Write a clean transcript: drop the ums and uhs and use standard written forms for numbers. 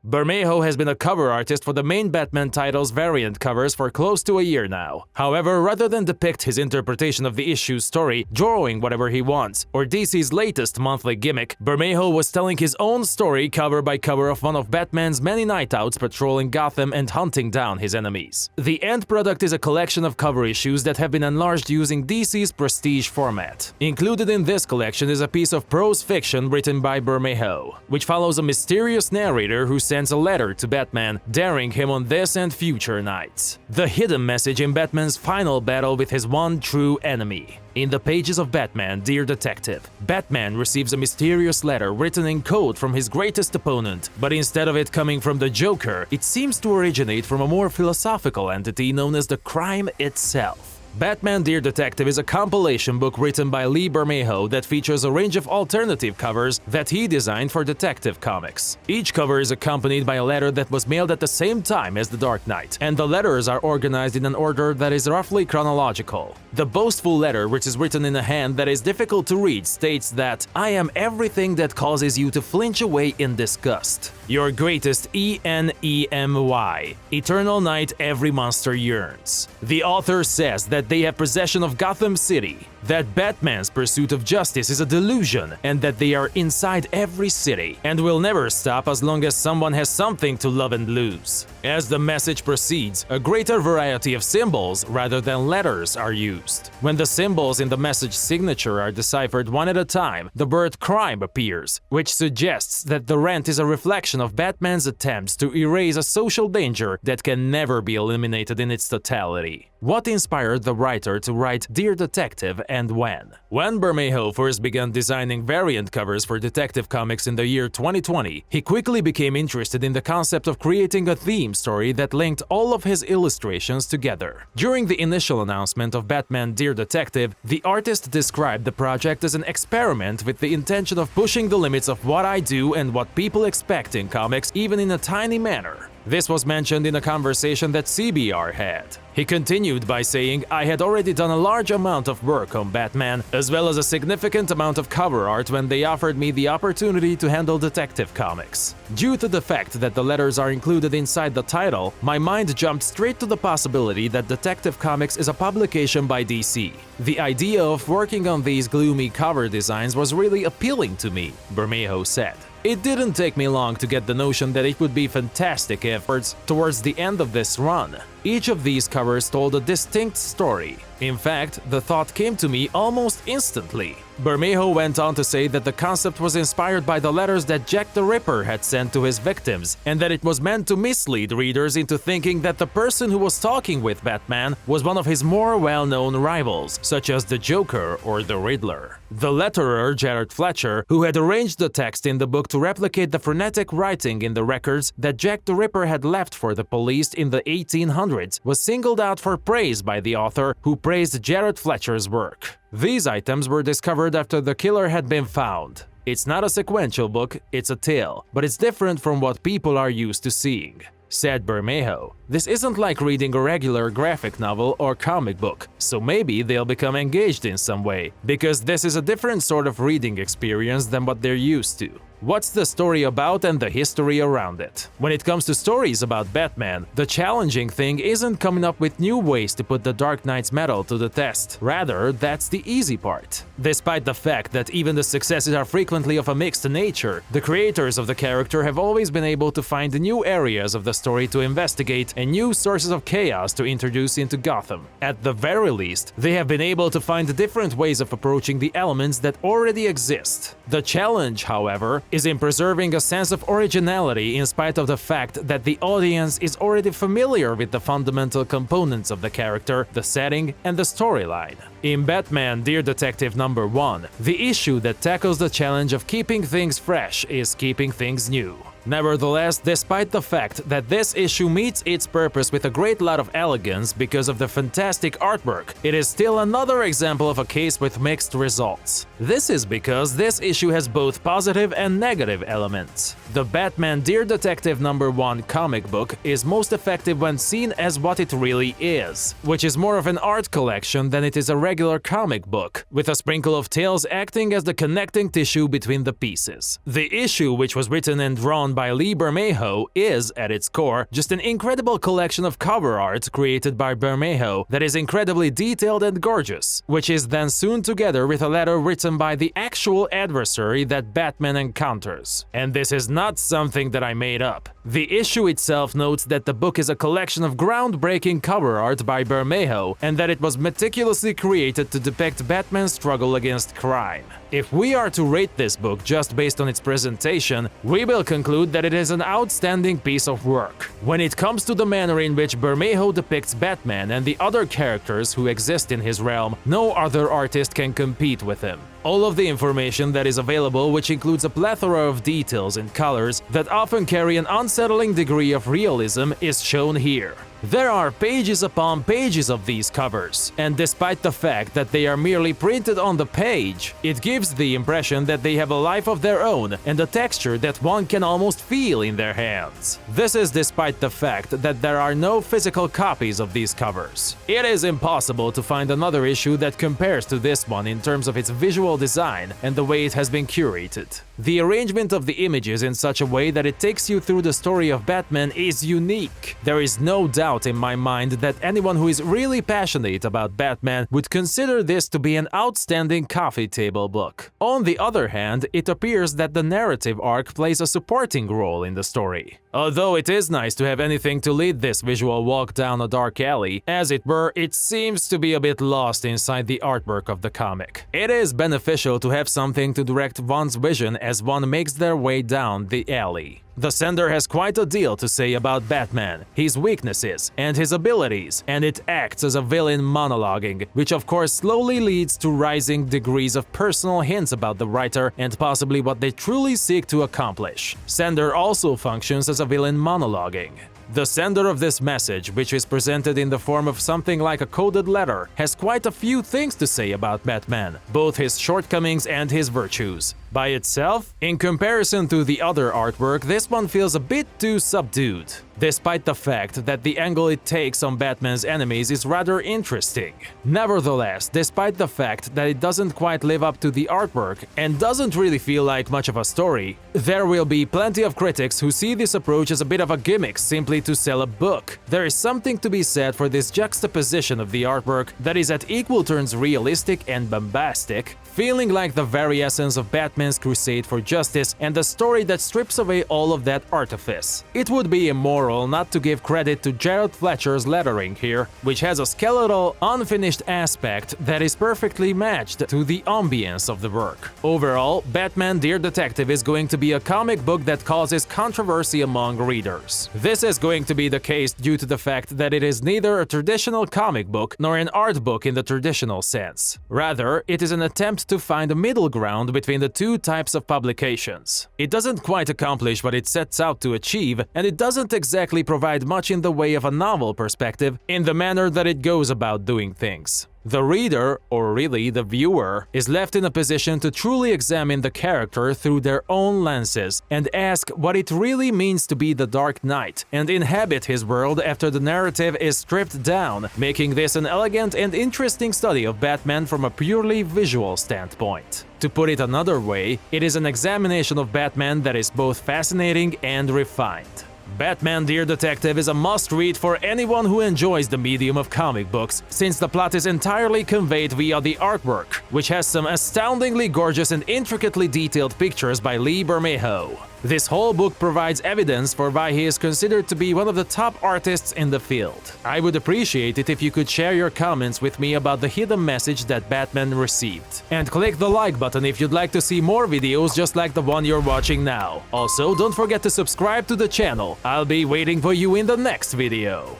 Bermejo has been a cover artist for the main Batman title's variant covers for close to a year now. However, rather than depict his interpretation of the issue's story, drawing whatever he wants, or DC's latest monthly gimmick, Bermejo was telling his own story cover by cover of one of Batman's many night outs patrolling Gotham and hunting down his enemies. The end product is a collection of cover issues that have been enlarged using DC's prestige format. Included in this collection is a piece of prose fiction written by Bermejo, which follows a mysterious narrator who sends a letter to Batman, daring him on this and future nights. The hidden message in Batman's final battle with his one true enemy. In the pages of Batman, Dear Detective, Batman receives a mysterious letter written in code from his greatest opponent, but instead of it coming from the Joker, it seems to originate from a more philosophical entity known as the crime itself. Batman Dear Detective is a compilation book written by Lee Bermejo that features a range of alternative covers that he designed for Detective Comics. Each cover is accompanied by a letter that was mailed at the same time as The Dark Knight, and the letters are organized in an order that is roughly chronological. The boastful letter, which is written in a hand that is difficult to read, states that I am everything that causes you to flinch away in disgust. Your greatest ENEMY, eternal night every monster yearns. The author says that they have possession of Gotham City, that Batman's pursuit of justice is a delusion, and that they are inside every city, and will never stop as long as someone has something to love and lose. As the message proceeds, a greater variety of symbols rather than letters are used. When the symbols in the message signature are deciphered one at a time, the word crime appears, which suggests that the rant is a reflection of Batman's attempts to erase a social danger that can never be eliminated in its totality. What inspired the writer to write Dear Detective and when? When Bermejo first began designing variant covers for Detective Comics in the year 2020, he quickly became interested in the concept of creating a theme story that linked all of his illustrations together. During the initial announcement of Batman Dear Detective, the artist described the project as an experiment with the intention of pushing the limits of what I do and what people expect in comics, even in a tiny manner. This was mentioned in a conversation that CBR had. He continued by saying, I had already done a large amount of work on Batman, as well as a significant amount of cover art when they offered me the opportunity to handle Detective Comics. Due to the fact that the letters are included inside the title, my mind jumped straight to the possibility that Detective Comics is a publication by DC. The idea of working on these gloomy cover designs was really appealing to me, Bermejo said. It didn't take me long to get the notion that it would be fantastic efforts towards the end of this run. Each of these covers told a distinct story. In fact, the thought came to me almost instantly. Bermejo went on to say that the concept was inspired by the letters that Jack the Ripper had sent to his victims, and that it was meant to mislead readers into thinking that the person who was talking with Batman was one of his more well-known rivals, such as the Joker or the Riddler. The letterer, Jared Fletcher, who had arranged the text in the book to replicate the frenetic writing in the records that Jack the Ripper had left for the police in the 1800s, was singled out for praise by the author, who praised Jared Fletcher's work. These items were discovered after the killer had been found. It's not a sequential book, it's a tale, but it's different from what people are used to seeing, said Bermejo. This isn't like reading a regular graphic novel or comic book, so maybe they'll become engaged in some way, because this is a different sort of reading experience than what they're used to. What's the story about and the history around it? When it comes to stories about Batman, the challenging thing isn't coming up with new ways to put the Dark Knight's metal to the test. Rather, that's the easy part. Despite the fact that even the successes are frequently of a mixed nature, the creators of the character have always been able to find new areas of the story to investigate and new sources of chaos to introduce into Gotham. At the very least, they have been able to find different ways of approaching the elements that already exist. The challenge, however, is in preserving a sense of originality in spite of the fact that the audience is already familiar with the fundamental components of the character, the setting, and the storyline. In Batman Dear Detective number 1, the issue that tackles the challenge of keeping things fresh is keeping things new. Nevertheless, despite the fact that this issue meets its purpose with a great lot of elegance because of the fantastic artwork, it is still another example of a case with mixed results. This is because this issue has both positive and negative elements. The Batman Dear Detective number 1 comic book is most effective when seen as what it really is, which is more of an art collection than it is a regular comic book, with a sprinkle of tales acting as the connecting tissue between the pieces. The issue, which was written and drawn drawn by Lee Bermejo, is, at its core, just an incredible collection of cover art created by Bermejo that is incredibly detailed and gorgeous, which is then sewn together with a letter written by the actual adversary that Batman encounters. And this is not something that I made up. The issue itself notes that the book is a collection of groundbreaking cover art by Bermejo, and that it was meticulously created to depict Batman's struggle against crime. If we are to rate this book just based on its presentation, we will conclude that it is an outstanding piece of work. When it comes to the manner in which Bermejo depicts Batman and the other characters who exist in his realm, no other artist can compete with him. All of the information that is available, which includes a plethora of details and colors that often carry an unsettling degree of realism, is shown here. There are pages upon pages of these covers, and despite the fact that they are merely printed on the page, it gives the impression that they have a life of their own and a texture that one can almost feel in their hands. This is despite the fact that there are no physical copies of these covers. It is impossible to find another issue that compares to this one in terms of its visual design and the way it has been curated. The arrangement of the images in such a way that it takes you through the story of Batman is unique. There is no doubt in my mind that anyone who is really passionate about Batman would consider this to be an outstanding coffee table book. On the other hand, it appears that the narrative arc plays a supporting role in the story. Although it is nice to have anything to lead this visual walk down a dark alley, as it were, it seems to be a bit lost inside the artwork of the comic. It is beneficial to have something to direct one's vision as one makes their way down the alley. The sender has quite a deal to say about Batman, his weaknesses, and his abilities, and it acts as a villain monologuing, which of course slowly leads to rising degrees of personal hints about the writer and possibly what they truly seek to accomplish. Sender also functions as a villain monologuing. The sender of this message, which is presented in the form of something like a coded letter, has quite a few things to say about Batman, both his shortcomings and his virtues. By itself, in comparison to the other artwork, this one feels a bit too subdued, despite the fact that the angle it takes on Batman's enemies is rather interesting. Nevertheless, despite the fact that it doesn't quite live up to the artwork and doesn't really feel like much of a story, there will be plenty of critics who see this approach as a bit of a gimmick simply to sell a book. There is something to be said for this juxtaposition of the artwork that is at equal turns realistic and bombastic, feeling like the very essence of Batman's crusade for justice and a story that strips away all of that artifice. It would be immoral not to give credit to Jared Fletcher's lettering here, which has a skeletal, unfinished aspect that is perfectly matched to the ambience of the work. Overall, Batman Dear Detective is going to be a comic book that causes controversy among readers. This is going to be the case due to the fact that it is neither a traditional comic book nor an art book in the traditional sense. Rather, it is an attempt to find a middle ground between the two types of publications. It doesn't quite accomplish what it sets out to achieve, and it doesn't exactly provide much in the way of a novel perspective in the manner that it goes about doing things. The reader, or really the viewer, is left in a position to truly examine the character through their own lenses and ask what it really means to be the Dark Knight and inhabit his world after the narrative is stripped down, making this an elegant and interesting study of Batman from a purely visual standpoint. To put it another way, it is an examination of Batman that is both fascinating and refined. Batman Dear Detective is a must-read for anyone who enjoys the medium of comic books, since the plot is entirely conveyed via the artwork, which has some astoundingly gorgeous and intricately detailed pictures by Lee Bermejo. This whole book provides evidence for why he is considered to be one of the top artists in the field. I would appreciate it if you could share your comments with me about the hidden message that Batman received. And click the like button if you'd like to see more videos just like the one you're watching now. Also, don't forget to subscribe to the channel. I'll be waiting for you in the next video.